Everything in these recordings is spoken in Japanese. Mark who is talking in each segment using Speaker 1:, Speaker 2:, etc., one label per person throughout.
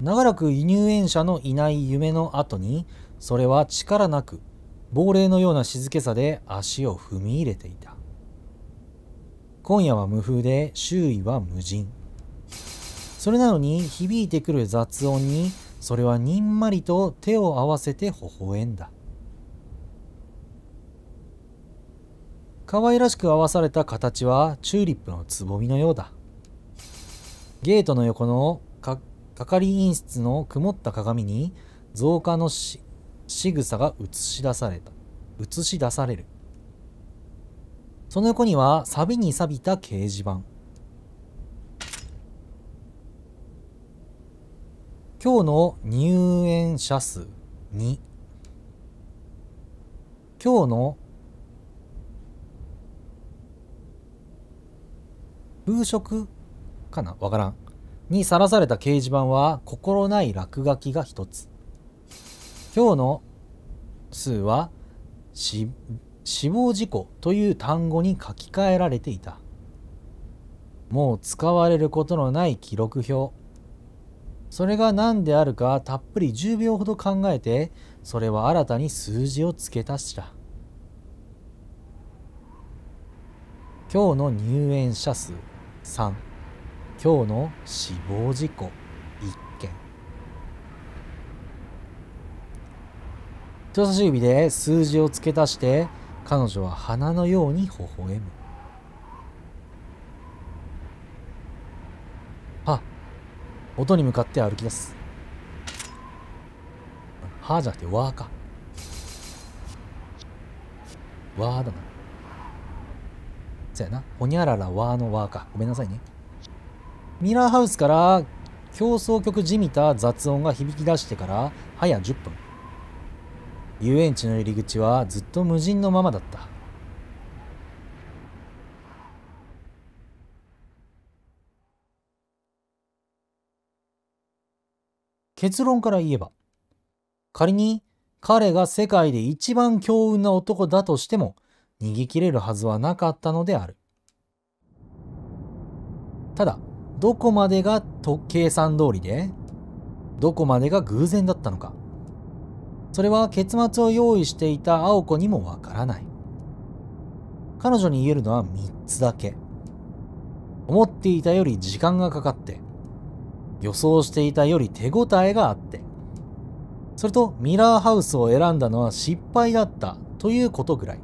Speaker 1: 長らく入園者のいない夢の後に、それは力なく亡霊のような静けさで足を踏み入れていた。今夜は無風で周囲は無人。それなのに響いてくる雑音に、それはにんまりと手を合わせて微笑んだ。可愛らしく合わされた形はチューリップのつぼみのようだ。ゲートの横の係員室の曇った鏡に造花の仕草が映し出される。その横には錆に錆びた掲示板。今日の入園者数2。今日の風食かな、わからんにさらされた掲示板は心ない落書きが一つ。今日の数は死亡事故という単語に書き換えられていた。もう使われることのない記録表。それが何であるかたっぷり10秒ほど考えて、それは新たに数字を付け足した。今日の入園者数3。今日の死亡事故1件。人差し指で数字を付け足して、彼女は花のように微笑む。音に向かって歩き出す。はじゃなくてわーか。わーだな。そやな。ほにゃららわーのわーか。ごめんなさいね。ミラーハウスから競争曲じみた雑音が響き出してから早10分。遊園地の入り口はずっと無人のままだった。結論から言えば、仮に彼が世界で一番強運な男だとしても逃げ切れるはずはなかったのである。ただ、どこまでが計算通りで、どこまでが偶然だったのか、それは結末を用意していた青子にもわからない。彼女に言えるのは3つだけ。思っていたより時間がかかって、予想していたより手応えがあって、それとミラーハウスを選んだのは失敗だったということぐらい。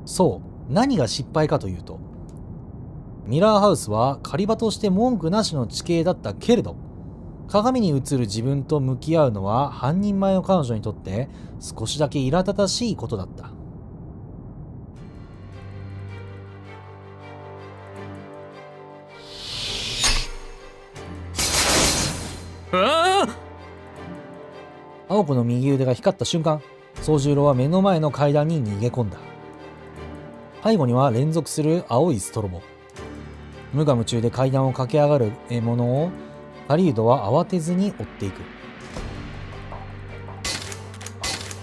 Speaker 1: そう、何が失敗かというと、ミラーハウスは狩り場として文句なしの地形だったけれど、鏡に映る自分と向き合うのは半人前の彼女にとって少しだけ苛立たしいことだった。青子の右腕が光った瞬間、宗十郎は目の前の階段に逃げ込んだ。背後には連続する青いストロボ。無我夢中で階段を駆け上がる獲物を狩人は慌てずに追っていく。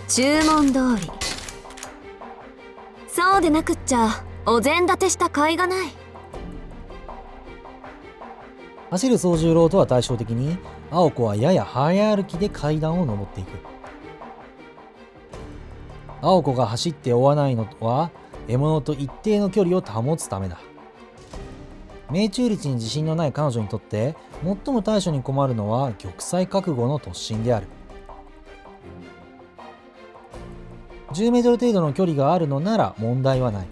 Speaker 2: 注文通り。そうでなくっちゃお膳立てした甲斐がない。
Speaker 1: 走る宗十郎とは対照的に、青子はやや早歩きで階段を登っていく。青子が走って追わないのは獲物と一定の距離を保つためだ。命中率に自信のない彼女にとって最も対処に困るのは玉砕覚悟の突進である。10メートル程度の距離があるのなら問題はない。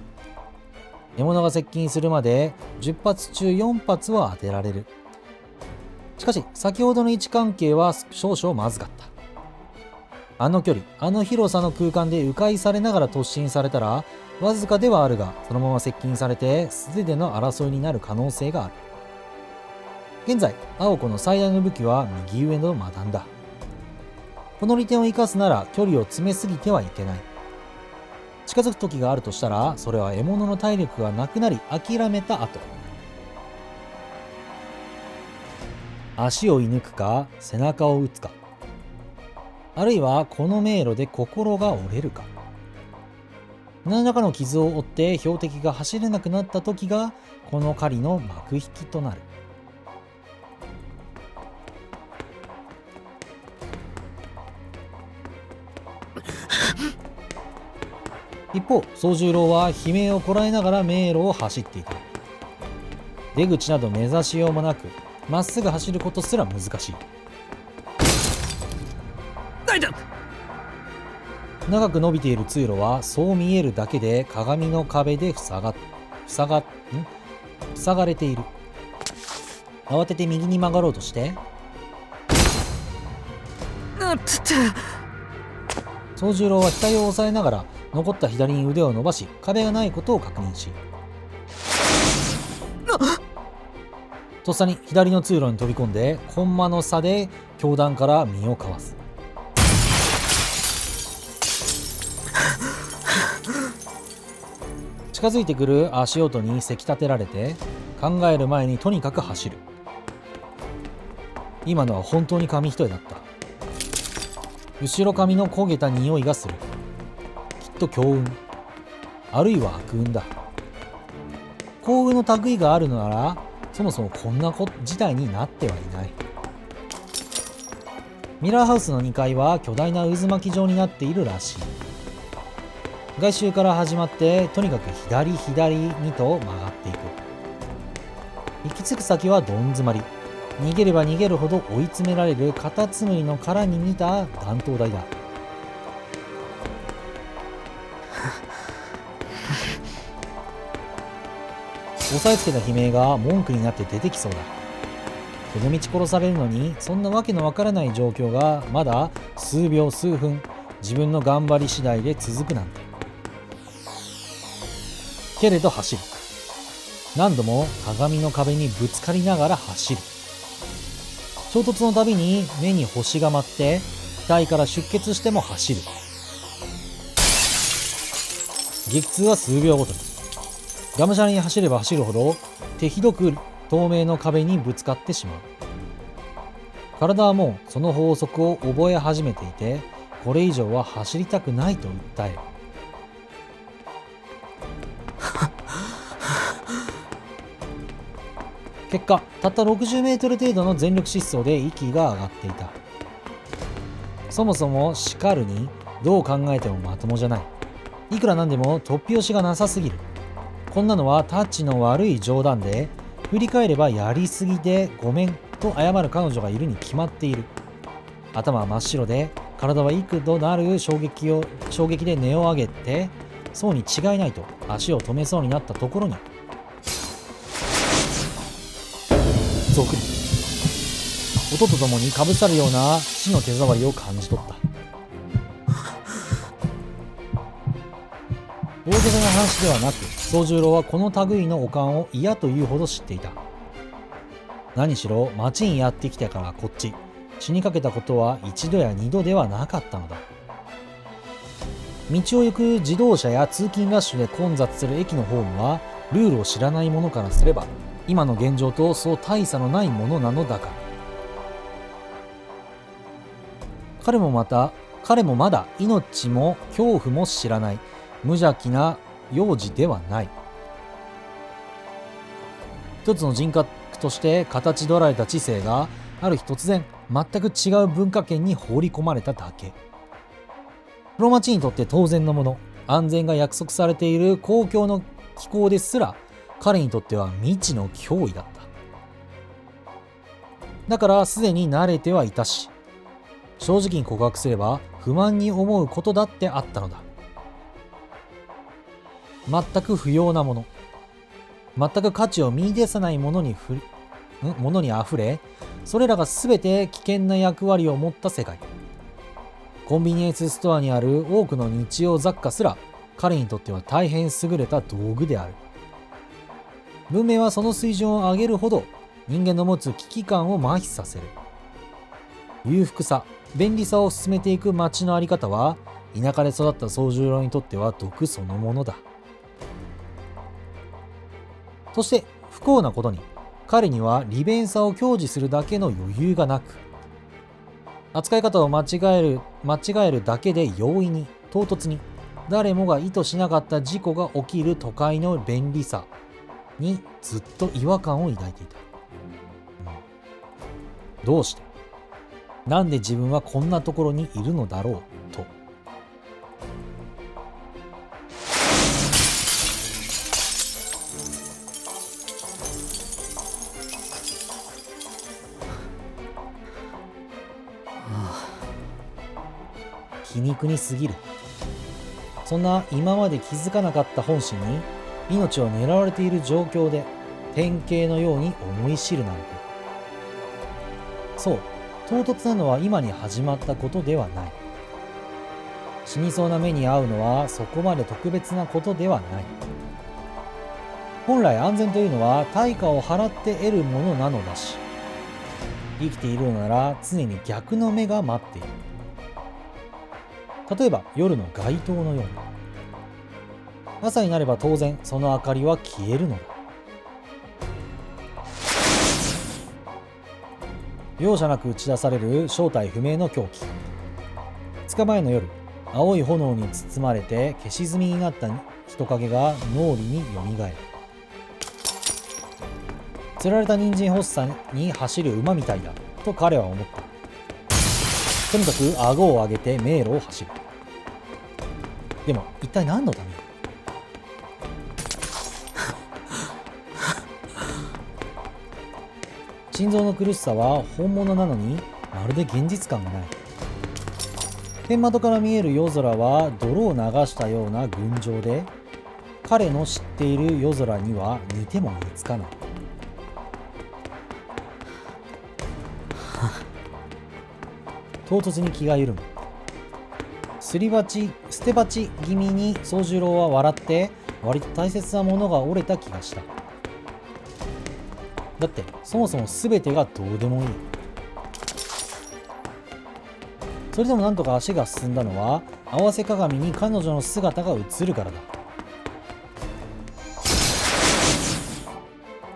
Speaker 1: 獲物が接近するまで10発中4発は当てられる。しかし先ほどの位置関係は少々まずかった。あの距離、あの広さの空間で迂回されながら突進されたら、わずかではあるがそのまま接近されて素手での争いになる可能性がある。現在青子の最大の武器は右上のマダンだ。この利点を生かすなら距離を詰めすぎてはいけない。近づく時があるとしたら、それは獲物の体力がなくなり諦めた後。足を射抜くか背中を打つか、あるいはこの迷路で心が折れるか。何らかの傷を負って標的が走れなくなった時がこの狩りの幕引きとなる。一方、宗十郎は悲鳴をこらえながら迷路を走っていた。出口など目指しようもなく、まっすぐ走ることすら難しい。長く伸びている通路はそう見えるだけで鏡の壁で塞がれている。慌てて右に曲がろうとして宗十郎は額を押さえながら残った左に腕を伸ばし、壁がないことを確認し、とっさに左の通路に飛び込んでコンマの差で教団から身をかわす。近づいてくる足音にせき立てられて考える前にとにかく走る。今のは本当に紙一重だった。後ろ髪の焦げた匂いがする。きっと強運、あるいは悪運だ。幸運の類があるのならそもそもこんな事態になってはいない。ミラーハウスの2階は巨大な渦巻き状になっているらしい。外周から始まってとにかく左にと曲がっていく。行き着く先はどん詰まり。逃げれば逃げるほど追い詰められるカタツムリの殻に似た断頭台だ。押さえつけた悲鳴が文句になって出てきそうだ。この道殺されるのにそんなわけのわからない状況がまだ数秒数分自分の頑張り次第で続くなんて。けれど走る。何度も鏡の壁にぶつかりながら走る。衝突のたびに目に星が舞って額から出血しても走る。激痛は数秒ごとに。がむしゃらに走れば走るほど手ひどく透明の壁にぶつかってしまう。体はもうその法則を覚え始めていて、これ以上は走りたくないと訴える。結果、たった60メートル程度の全力疾走で息が上がっていた。そもそもしかるにどう考えてもまともじゃない。いくらなんでも突拍子がなさすぎる。こんなのはタッチの悪い冗談で、振り返ればやりすぎでごめんと謝る彼女がいるに決まっている。頭は真っ白で、体は幾度なる衝撃で音を上げて、そうに違いないと足を止めそうになったところに、ゾクリ。音とともにかぶさるような死の手触りを感じ取った。大げさな話ではなく、宗十郎はこの類の悪漢を嫌というほど知っていた。何しろ町にやってきてからこっち、死にかけたことは一度や二度ではなかったのだ。道を行く自動車や通勤ラッシュで混雑する駅のホームは、ルールを知らない者からすれば、今の現状とそう大差のないものなのだから。彼もまだ命も恐怖も知らない無邪気な幼児ではない。一つの人格として形取られた知性がある日突然全く違う文化圏に放り込まれただけ。プロ町にとって当然のもの、安全が約束されている公共の機構ですら彼にとっては未知の脅威だった。だからすでに慣れてはいたし、正直に告白すれば不満に思うことだってあったのだ。全く不要なもの、全く価値を見出さないものにあふれ、それらが全て危険な役割を持った世界。コンビニエンスストアにある多くの日用雑貨すら彼にとっては大変優れた道具である。文明はその水準を上げるほど人間の持つ危機感を麻痺させる。裕福さ、便利さを進めていく街のあり方は田舎で育った宗十郎にとっては毒そのものだ。そして不幸なことに彼には利便さを享受するだけの余裕がなく、扱い方を間違えるだけで容易に唐突に誰もが意図しなかった事故が起きる都会の便利さにずっと違和感を抱いていた。どうして、なんで自分はこんなところにいるのだろうと。皮肉に過ぎる。そんな今まで気づかなかった本心に命を狙われている状況で典型のように思い知るなんて。そう、唐突なのは今に始まったことではない。死にそうな目に遭うのはそこまで特別なことではない。本来安全というのは対価を払って得るものなのだし、生きているのなら常に逆の目が待っている。例えば夜の街灯のように、朝になれば当然その明かりは消えるのだ。容赦なく打ち出される正体不明の凶器。2日前の夜、青い炎に包まれて消し炭になった人影が脳裏によみがえる。釣られた人参発作に走る馬みたいだと彼は思った。とにかく顎を上げて迷路を走る。でも一体何のために？心臓の苦しさは本物なのにまるで現実感がない。天窓から見える夜空は泥を流したような群青で、彼の知っている夜空には似ても似つかない。唐突に気が緩む。捨て鉢気味に宗十郎は笑って割と大切なものが折れた気がした。だってそもそも全てがどうでもいい。それでもなんとか足が進んだのは合わせ鏡に彼女の姿が映るからだ。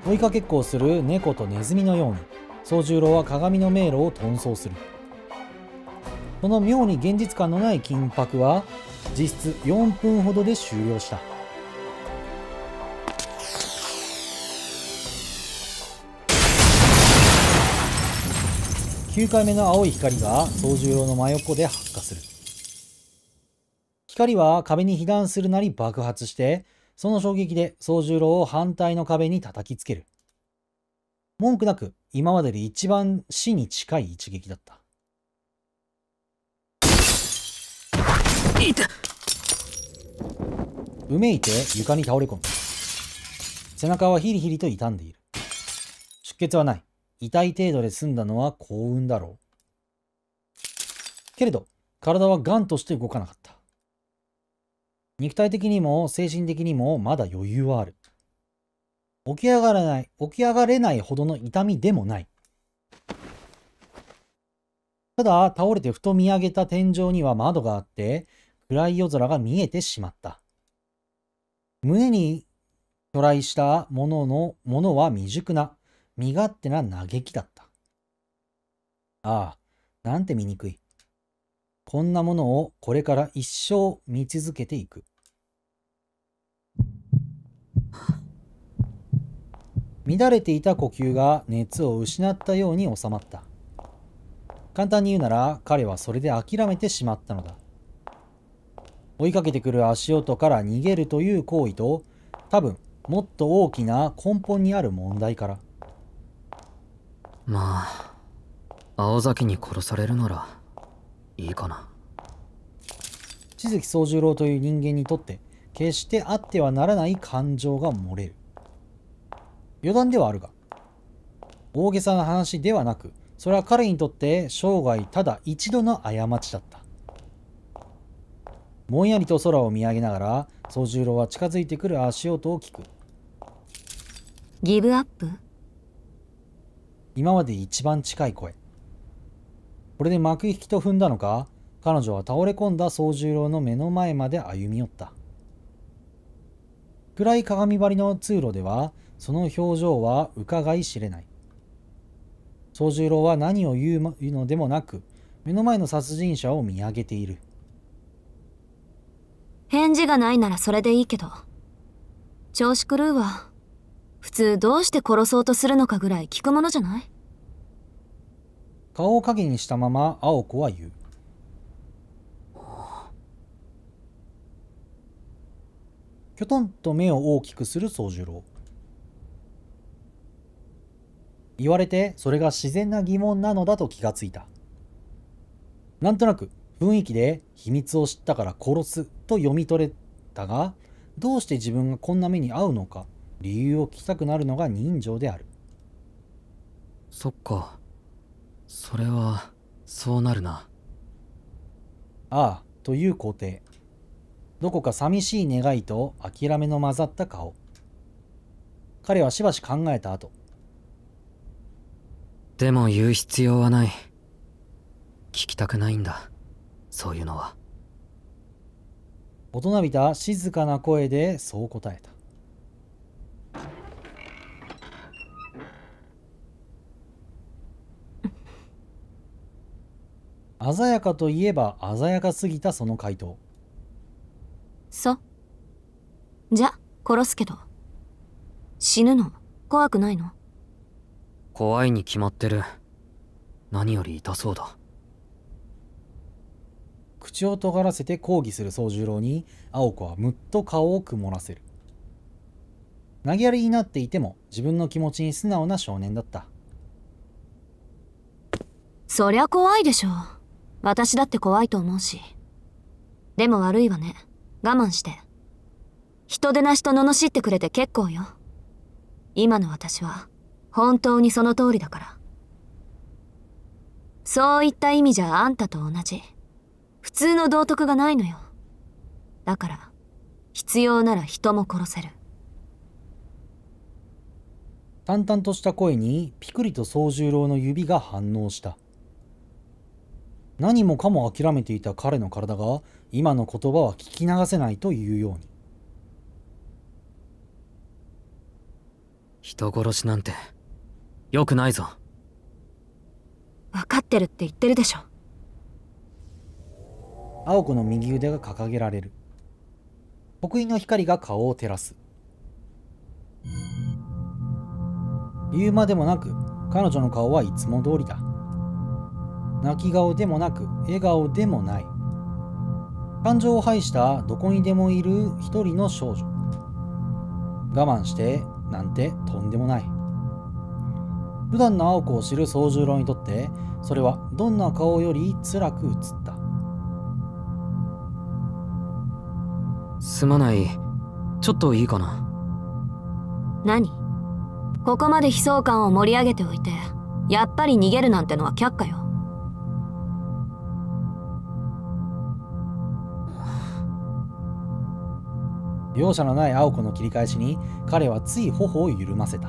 Speaker 1: 追いかけっこをする猫とネズミのように宗十郎は鏡の迷路を遁走する。この妙に現実感のない緊迫は実質4分ほどで終了した。9回目の青い光が宗十郎の真横で発火する。光は壁に被弾するなり爆発して、その衝撃で宗十郎を反対の壁に叩きつける。文句なく今までで一番死に近い一撃だった。うめいて床に倒れ込む。背中はヒリヒリと痛んでいる。出血はない。痛い程度で済んだのは幸運だろう。けれど体はガンとして動かなかった。肉体的にも精神的にもまだ余裕はある。起き上がれないほどの痛みでもない。ただ倒れてふと見上げた天井には窓があって暗い夜空が見えてしまった。胸に去来したものは未熟な身勝手な嘆きだった。ああ、なんて醜い。こんなものをこれから一生見続けていく。乱れていた呼吸が熱を失ったように収まった。簡単に言うなら彼はそれで諦めてしまったのだ。追いかけてくる足音から逃げるという行為と、多分もっと大きな根本にある問題から。
Speaker 3: まあ青崎に殺されるならいいかな。
Speaker 1: 千月宗十郎という人間にとって決してあってはならない感情が漏れる。余談ではあるが、大げさな話ではなく、それは彼にとって生涯ただ一度の過ちだった。ぼんやりと空を見上げながら宗十郎は近づいてくる足音を聞く。
Speaker 2: ギブアップ？
Speaker 1: 今まで一番近い声。これで幕引きと踏んだのか、彼女は倒れ込んだ宗十郎の目の前まで歩み寄った。暗い鏡張りの通路ではその表情は伺い知れない。宗十郎は何を言うのでもなく目の前の殺人者を見上げている。
Speaker 2: 返事がないならそれでいいけど、調子狂うわ。普通どうして殺そうとするのかぐらい聞くものじゃない？
Speaker 1: 顔を影にしたまま青子は言う。きょとんと目を大きくする宗十郎。言われてそれが自然な疑問なのだと気がついた。なんとなく雰囲気で秘密を知ったから殺すと読み取れたが、どうして自分がこんな目に遭うのか理由を聞きたくなるのが人情である。
Speaker 3: そっか。それはそうなるな。
Speaker 1: ああ、という皇帝。どこか寂しい願いと諦めの混ざった顔。彼はしばし考えた後。
Speaker 3: でも言う必要はない。聞きたくないんだ、そういうのは。
Speaker 1: 大人びた静かな声でそう答えた。鮮やかといえば鮮やかすぎたその回答。
Speaker 2: そう。じゃ、殺すけど。死ぬの怖くないの？
Speaker 3: 怖いに決まってる。何より痛そうだ。
Speaker 1: 口を尖らせて抗議する宗十郎に青子はむっと顔を曇らせる。投げやりになっていても自分の気持ちに素直な少年だった。
Speaker 2: そりゃ怖いでしょ。私だって怖いと思うし。でも悪いわね。我慢して。人でなしと罵ってくれて結構よ。今の私は本当にその通りだから。そういった意味じゃあんたと同じ。普通の道徳がないのよ。だから必要なら人も殺せる。
Speaker 1: 淡々とした声にピクリと宗十郎の指が反応した。何もかも諦めていた彼の体が今の言葉は聞き流せないというように。
Speaker 3: 人殺しなんて良くないぞ。
Speaker 2: 分かってるって言ってるでしょ。
Speaker 1: 青子の右腕が掲げられる。刻印の光が顔を照らす。言うまでもなく彼女の顔はいつも通りだ。泣き顔でもなく笑顔でもない。感情を排したどこにでもいる一人の少女。我慢してなんてとんでもない。普段の青子を知る宗十郎にとってそれはどんな顔より辛く映った。
Speaker 3: すまない。ちょっといいかな。
Speaker 2: 何？ここまで悲壮感を盛り上げておいてやっぱり逃げるなんてのは却下よ。
Speaker 1: 容赦のない青子の切り返しに彼はつい頬を緩ませた。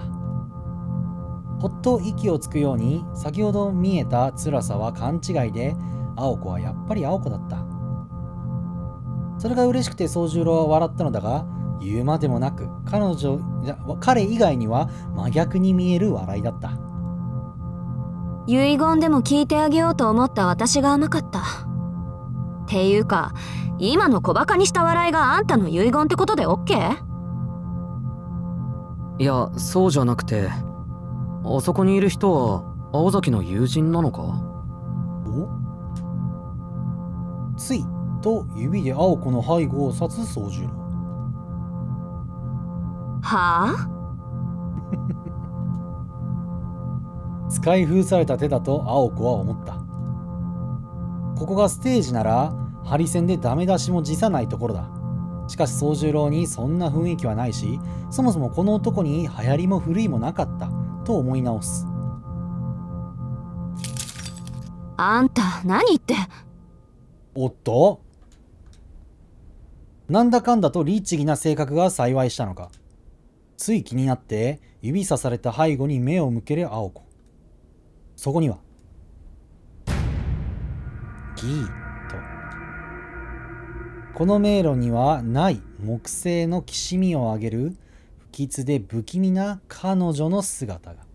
Speaker 1: ほっと息をつくように先ほど見えた辛さは勘違いで、青子はやっぱり青子だった。それが嬉しくて宗十郎は笑ったのだが、言うまでもなく彼以外には真逆に見える笑いだった。
Speaker 2: 遺言でも聞いてあげようと思った私が甘かった。っていうか今の小バカにした笑いがあんたの遺言ってことで OK？
Speaker 3: いや、そうじゃなくて、あそこにいる人は青崎の友人なのか？
Speaker 1: お？ついと指で青子の背後を指す宗十郎。
Speaker 2: はあ？
Speaker 1: 使い封された手だと青子は思った。ここがステージならハリセンでダメ出しも辞さないところだ。しかし宗十郎にそんな雰囲気はないし、そもそもこの男に流行りも古いもなかったと思い直す。
Speaker 2: あんた何言って。
Speaker 1: おっと、なんだかんだと律儀な性格が幸いしたのか、つい気になって指さされた背後に目を向ける青子。そこにはギーと、この迷路にはない木製のきしみを上げる不吉で不気味な彼女の姿が。